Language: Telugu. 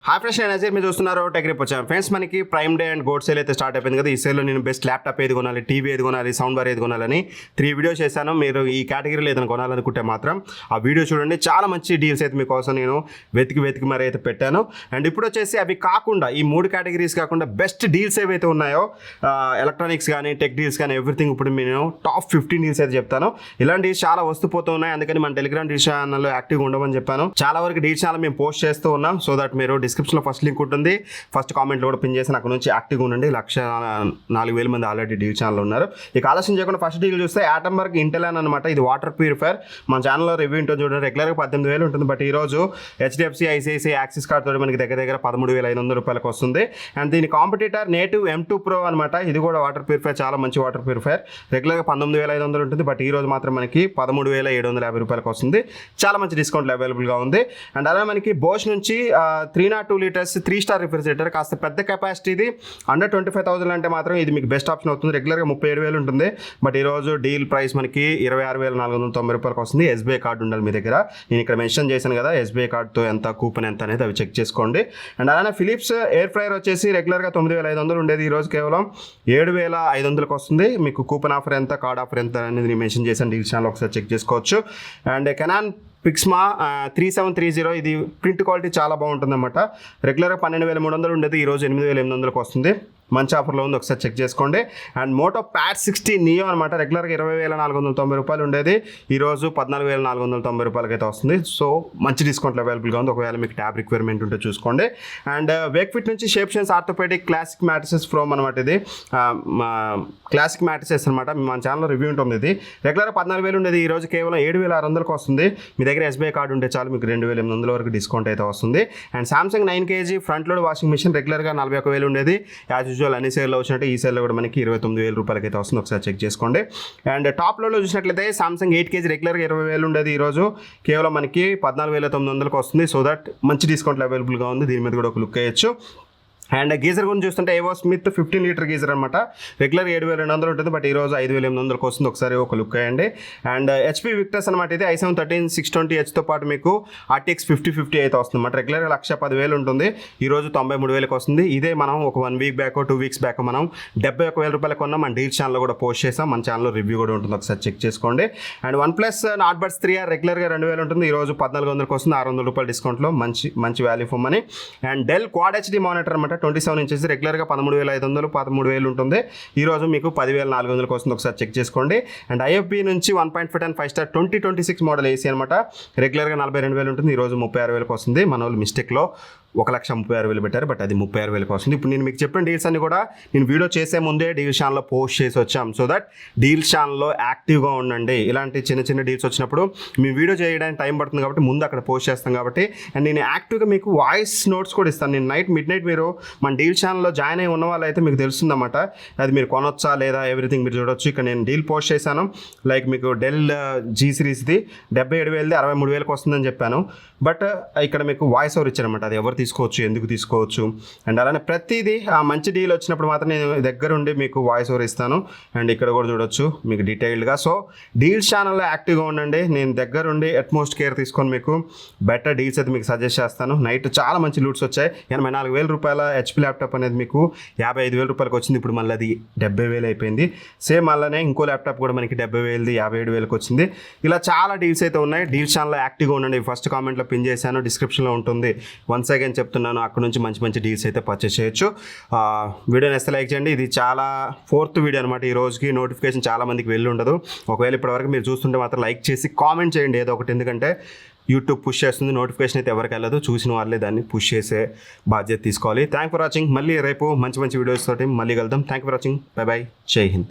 హాయ్ ఫ్రెండ్స్, నేను అజయ్. మీరు చూస్తున్నారు టెక్ రిప్ వచ్చాను. ఫ్రెండ్స్, మనకి prime day and gold sale అయితే స్టార్ట్ అయిపోయింది కదా. ఈ సేల్లో నేను బెస్ట్ ల్యాప్టాప్ ఏది కొనాలి, టీవీ ఏది కొనాలి, సౌండ్ బార్ ఏది కొనాలని 3 వీడియోస్ చేశాను. మీరు ఈ కేటగిరీలో ఏదైనా కొనాలనుకుంటే మాత్రం ఆ వీడియో చూడండి. చాలా మంచి డీల్స్ అయితే మీకోసం నేను వెతికి మరి అయితే పెట్టాను. అండ్ ఇప్పుడు వచ్చేసి అవి కాకుండా ఈ 3 కేటగిరీస్ కాకుండా బెస్ట్ డీల్స్ ఏవైతే ఉన్నాయో ఎలక్ట్రానిక్స్ కానీ టెక్ డీల్స్ కానీ ఎవ్రీథింగ్ ఇప్పుడు నేను టాప్ 15 డీల్స్ అయితే చెప్తాను. ఇలాంటి డీల్స్ చాలా వస్తుపోతూ ఉన్నాయి. అందుకని మన టెలిగ్రామ్ డీల్స్ ఛానల్లో యాక్టివ్గా ఉండమని చెప్పాను. చాలా వరకు డీల్స్ ఛానల్ మేము పోస్ట్ చేస్తూ ఉన్నాం. సో దట్ మీరు డిస్క్రిప్షన్లో ఫస్ట్ లింక్ ఉంటుంది, ఫస్ట్ కామెంట్లో కూడా పిన్ చేసి అక్కడ నుంచి యాక్టివ్గా ఉండండి. 1,04,000 మంది ఆల్రెడీ డీల్ ఛానల్ ఉన్నారు. ఇక ఆలస్యం చేయకుండా ఫస్ట్ డీల్ చూస్తే ఆటంబర్గ్ ఇంటెలాన్ అనమాట. ఇది వాటర్ ప్యూరిఫైర్. మన ఛానల్లో రివ్యూ ఉంటుంది చూడండి. రెగ్యులర్గా 18,000 ఉంటుంది. బట్ ఈరోజు హెచ్డిఎఫ్సి ఐసిఐసిఐ యాక్సిస్ కార్డ్ తోటి మనకి దగ్గర 13,500 రూపాయలకు వస్తుంది. అండ్ దీని కాంపిటీటర్ నేటివ్ M2 Pro అనమాట. ఇది కూడా వాటర్ ప్యూరిఫైర్, చాలా మంచి వాటర్ ప్యూరిఫైర్. రెగ్యులర్గా 19,500 ఉంటుంది. బట్ ఈ రోజు మాత్రం మనకి 13,750 రూపాయలకు వస్తుంది. చాలా మంచి డిస్కౌంట్లు అవైలబుల్గా ఉంది. అండ్ అలాగే మనకి బోష్ నుంచి 302 లీటర్స్ 3 స్టార్ రిఫ్రిజిరేటర్, కాస్త పెద్ద కెపాసిటీ. ఇది అండర్ 25,000 అంటే మాత్రం ఇది మీకు బెస్ట్ ఆప్షన్ అవుతుంది. రెగ్యులర్గా 37,000 ఉంటుంది. బట్ ఈరోజు డీల్ ప్రైస్ మనకి 26,490 రూపాయలకు వస్తుంది. SBI కార్డు ఉండాలి మీ దగ్గర. నేను ఇక్కడ మెన్షన్ చేశాను కదా, SBI కార్డుతో ఎంత కూపన్ ఎంత అనేది అవి చెక్ చేసుకోండి. అండ్ అలానే ఫిలిప్స్ ఎయిర్ ఫ్రైయర్ వచ్చేసి రెగ్యులర్గా 9,500 ఉండేది. ఈరోజు కేవలం 7,500కి వస్తుంది. మీకు కూపన్ ఆఫర్ ఎంత, కార్డ్ ఆఫర్ ఎంత అనేది నేను మెన్షన్ చేశాను. డీల్ ఛానల్ ఒకసారి చెక్ చేసుకోవచ్చు. అండ్ కెనాన్ పిక్స్మా 3730, ఇది ప్రింట్ క్వాలిటీ చాలా బాగుంటుంది అనమాట. రెగ్యులర్గా 12,300 ఉండేది. ఈరోజు 8,800కి వస్తుంది. మంచి ఆఫర్లో ఉంది, ఒకసారి చెక్ చేసుకోండి. అండ్ మోటో ప్యాడ్ 60 నియో అనమాట. రెగ్యులర్గా 20,490 రూపాయలు ఉండేది. ఈరోజు 14,490 రూపాయలకి అయితే వస్తుంది. సో మంచి డిస్కౌంట్లు అవైలబుల్గా ఉంది. ఒకవేళ మీకు ట్యాబ్ రిక్వైర్మెంట్ ఉంటే చూసుకోండి. అండ్ వేక్ఫిట్ నుంచి షేప్షన్స్ ఆర్థోపెడిక్ క్లాసిక్ మ్యాట్రెసెస్ ఫ్రోమ్ అనమాట. ఇది క్లాసిక్ మ్యాట్రెసెస్ అనమాట. మన ఛానల్లో రివ్యూ ఉంటుంది. ఇది రెగ్యులర్గా 14,000 ఉండేది. ఈరోజు కేవలం 7,600కి వస్తుంది. మీ దగ్గర SBI కార్డు ఉంటే చాలు, మీకు 2,800 వరకు డిస్కౌంట్ అయితే వస్తుంది. And Samsung 9 kg front load washing machine రెగ్యులర్గా 41,000 ఉండేది. యాజ్ యూజువల్ అన్ని సేల్లో వచ్చినట్టు ఈ సేల్లో కూడా మనకి 29,000 రూపాయలకి అయితే వస్తుంది. ఒకసారి చెక్ చేసుకోండి. అండ్ టాప్ లోడ్లో చూసినట్లయితే సామ్సంగ్ 8 kg రెగ్యులర్గా 20,000 ఉండేది. ఈరోజు కేవలం మనకి 14,900కి వస్తుంది. సో దట్ మంచి డిస్కౌంట్లు అవైలబుల్గా ఉంది. దీని మీద కూడా ఒక లుక్ వేయచ్చు. అండ్ గీజర్ గురించి చూస్తుంటే ఏవో స్మిత్ 15 లీటర్ గీజర్ అనమాట. రెగ్యులర్ 7,200 ఉంటుంది. బట్ ఈరోజు 5,800కి వస్తుంది. ఒకసారి ఒక లుక్ వేయండి. అండ్ HP విక్టర్స్ అనమాట. ఇది i7 13/620Hతో పాటు మీకు RTX 5050 అయితే వస్తుంది అనమాట. రెగ్యులర్గా 1,10,000 ఉంటుంది. ఈరోజు 93,000కి వస్తుంది. ఇదే మనం ఒక 1 వీక్ బ్యాక్ 2 వీక్స్ బ్యాక్ మనం 71,000 రూపాయలకు కొన్నాం. మన డీల్ ఛానల్లో కూడా పోస్ట్ చేసాం. మన ఛానల్లో రివ్యూ కూడా ఉంటుంది, ఒకసారి చెక్ చేసుకోండి. And OnePlus Nord Buds 3R రెగ్యులర్గా 2,000 ఉంటుంది. ఈరోజు 1400కి వస్తుంది. 600 రూపాయల డిస్కౌంట్లో మంచి value for money. And Dell quad HD monitor అనమాట. 27 ఇంచెస్ రెగ్యులర్గా 13,500 13,000 ఉంటుంది. ఈరోజు మీకు 10,400కి వస్తుంది. ఒకసారి చెక్ చేసుకోండి. అండ్ IFB నుంచి 1.5 and 5 స్టార్ 2026 మోడల్ AC అనమాట. రెగ్యులర్గా 42,000 ఉంటుంది. ఈరోజు 36,000కి వస్తుంది. మన వాళ్ళు మిస్టేక్లో 1,36,000 పెట్టారు. బట్ అది 36,000కి వస్తుంది. ఇప్పుడు నేను మీకు చెప్పిన డీల్స్ అన్ని కూడా నేను వీడియో చేసే ముందే డీల్ ఛానల్లో పోస్ట్ చేసి వచ్చాం. సో దట్ డీల్ ఛానల్లో యాక్టివ్గా ఉండండి. ఇలాంటి చిన్న డీల్స్ వచ్చినప్పుడు మీ వీడియో చేయడానికి టైం పడుతుంది కాబట్టి ముందు అక్కడ పోస్ట్ చేస్తాం కాబట్టి. అండ్ నేను యాక్టివ్గా మీకు వాయిస్ నోట్స్ కూడా ఇస్తాను. నేను మిడ్ నైట్ మీరు మన డీల్ ఛానల్లో జాయిన్ అయి ఉన్న వాళ్ళైతే మీకు తెలుస్తుందన్నమాట. అది మీరు కొనొచ్చా లేదా ఎవ్రీథింగ్ మీరు చూడొచ్చు. ఇక్కడ నేను డీల్ పోస్ట్ చేశాను. లైక్ మీకు డెల్ G సిరీస్ది 77,000 63,000కి వస్తుందని చెప్పాను. బట్ ఇక్కడ మీకు వాయిస్ ఓవర్ ఇచ్చారనమాట. అది ఎవరు తీసుకోవచ్చు, ఎందుకు తీసుకోవచ్చు. అండ్ అలానే ప్రతిదీ మంచి డీల్ వచ్చినప్పుడు మాత్రం నేను దగ్గరుండి మీకు వాయిస్ ఓవర్ ఇస్తాను. అండ్ ఇక్కడ కూడా చూడొచ్చు మీకు డీటెయిల్డ్గా. సో డీల్ ఛానల్లో యాక్టివ్గా ఉండండి. నేను దగ్గరుండి అట్మోస్ట్ కేర్ తీసుకొని మీకు బెటర్ డీల్స్ అయితే మీకు సజెస్ట్ చేస్తాను. నైట్ చాలా మంచి లూట్స్ వచ్చాయి. 84,000 రూపాయల HP ల్యాప్టాప్ అనేది మీకు 55,000 రూపాయలకు వచ్చింది. ఇప్పుడు మళ్ళీ అది 70,000 అయిపోయింది. సేమ్ మళ్ళీ ఇంకో ల్యాప్టాప్ కూడా మనకి 70,000ది 57,000కి వచ్చింది. ఇలా చాలా డీల్స్ అయితే ఉన్నాయి. డీల్ ఛానల్లో యాక్టివ్గా ఉండండి. ఫస్ట్ కామెంట్లో పిన్ చేశాను, డిస్క్రిప్షన్లో ఉంటుంది. వన్స్ అగైన్ చెప్తున్నాను, అక్కడ నుంచి మంచి డీల్స్ అయితే పర్చేస్ చేయొచ్చు. వీడియోని వేస్తే లైక్ చేయండి. ఇది చాలా 4th వీడియో అనమాట. ఈ రోజుకి నోటిఫికేషన్ చాలా మందికి వెళ్ళి ఉండదు. ఒకవేళ ఇప్పటివరకు మీరు చూస్తుంటే మాత్రం లైక్ చేసి కామెంట్ చేయండి ఏదో ఒకటి. ఎందుకంటే యూట్యూబ్ పుష్ చేస్తుంది, నోటిఫికేషన్ అయితే ఎవరికి వెళ్ళదు. చూసిన వాళ్ళే దాన్ని పుష్ చేసే బాధ్యత తీసుకోవాలి. Thank for watching. మళ్ళీ రేపు మంచి వీడియోస్ తోటి మళ్ళీ కలుద్దాం. Thank for watching. By by. జై హింద్.